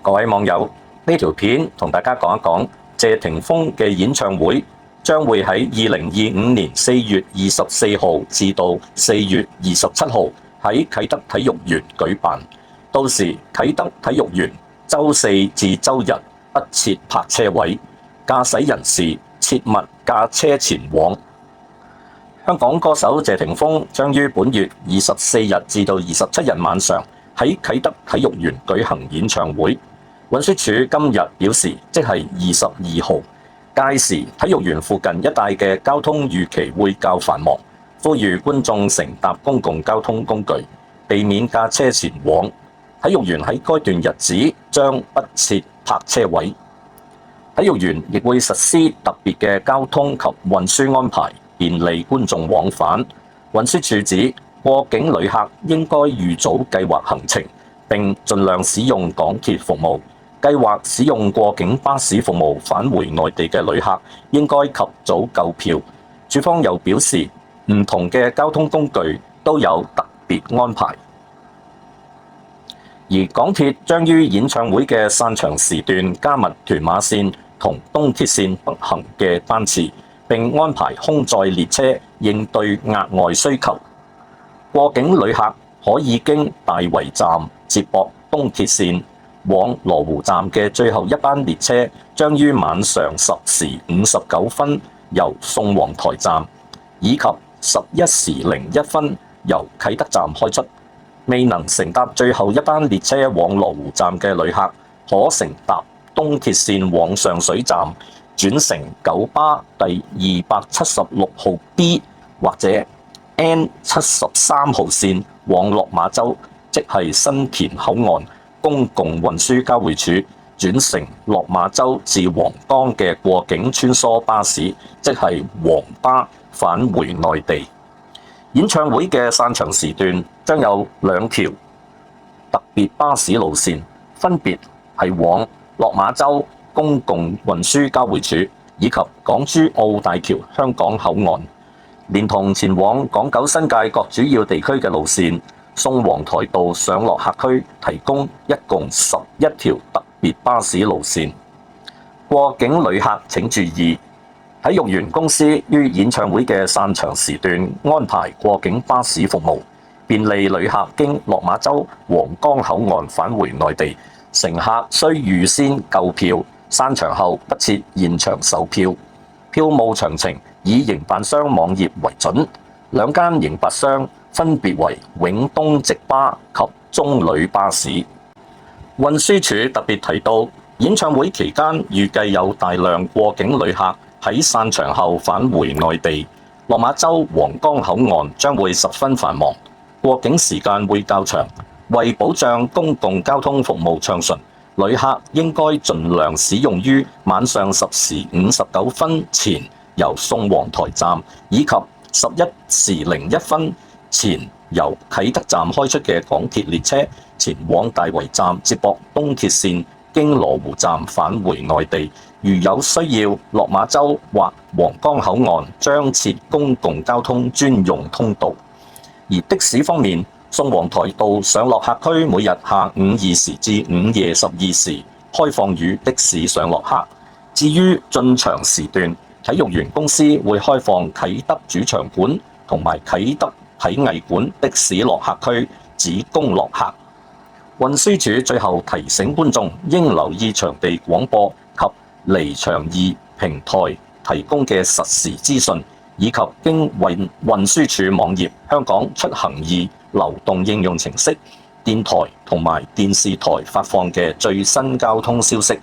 各位網友，呢條片同大家講一講謝霆鋒嘅演唱會將會喺2025年4月24號至到4月27號喺啟德體育園舉辦。到時啟德體育園週4至週日不設泊車位，駕駛人士切勿駕車前往。香港歌手謝霆鋒將於本月24日至到27日晚上喺啟德體育園舉行演唱會。運輸署今日表示，即係22號，屆時體育園附近一帶嘅交通預期會較繁忙，呼籲觀眾乘搭公共交通工具，避免駕車前往。體育園喺該段日子將不設泊車位。體育園亦會實施特別嘅交通及運輸安排，便利觀眾往返。運輸署指，過境旅客應該預早計劃行程，並盡量使用港鐵服務。計劃使用過境巴士服務返回內地嘅旅客應該及早購票。署方又表示，唔同嘅交通工具都有特別安排。而港鐵將於演唱會嘅散場時段加密屯馬線同東鐵線北行嘅班次，並安排空載列車應對額外需求。過境旅客可以經大圍站接駁東鐵線往羅湖站嘅最後一班列車，將於晚上10時59分由宋皇臺站，以及11時01分由啟德站開出。未能乘搭最後一班列車往羅湖站嘅旅客，可乘搭東鐵線往上水站，轉乘九巴第276號 B 或者 N73號線往落馬洲，即係新田口岸公共運輸交匯處，轉乘落馬洲至皇崗嘅過境穿梭巴士，即係皇巴返回內地。演唱會嘅散場時段將有2條特別巴士路線，分別係往落馬洲公共運輸交匯處以及港珠澳大橋香港口岸，連同前往港九新界各主要地區嘅路線。宋皇臺道上落客區提供一共11條特別巴士路線。過境旅客請注意，體育園公司於演唱會嘅散場時段安排過境巴士服務，便利旅客經落馬洲皇崗口岸返回內地。乘客需預先購票，散場後不設現場售票。票務詳情以營辦商網頁為準。兩間營辦商分別為永東直巴及中旅巴士。運輸署特別提到，演唱會期間預計有大量過境旅客喺散場後返回內地，落馬洲皇崗口岸將會十分繁忙，過境時間會較長。為保障公共交通服務暢順，旅客應該盡量使用於晚上10時59分前由宋皇臺站以及11時01分前由啟德站開出嘅港鐵列車，前往大圍站接駁東鐵線經羅湖站返回內地。如有需要，落馬洲或皇崗口岸將設公共交通專用通道。而的士方面，宋皇臺道上落客區每日下午2時至午夜12時開放予的士上落客。至於進場時段，體育園公司會開放啟德主場館同埋啟德體藝館的士落客區，只供落客。運輸署最後提醒觀眾應留意場地廣播及離場易平台提供嘅實時資訊，以及經運輸署網頁、香港出行易流動應用程式、電台同埋電視台發放嘅最新交通消息。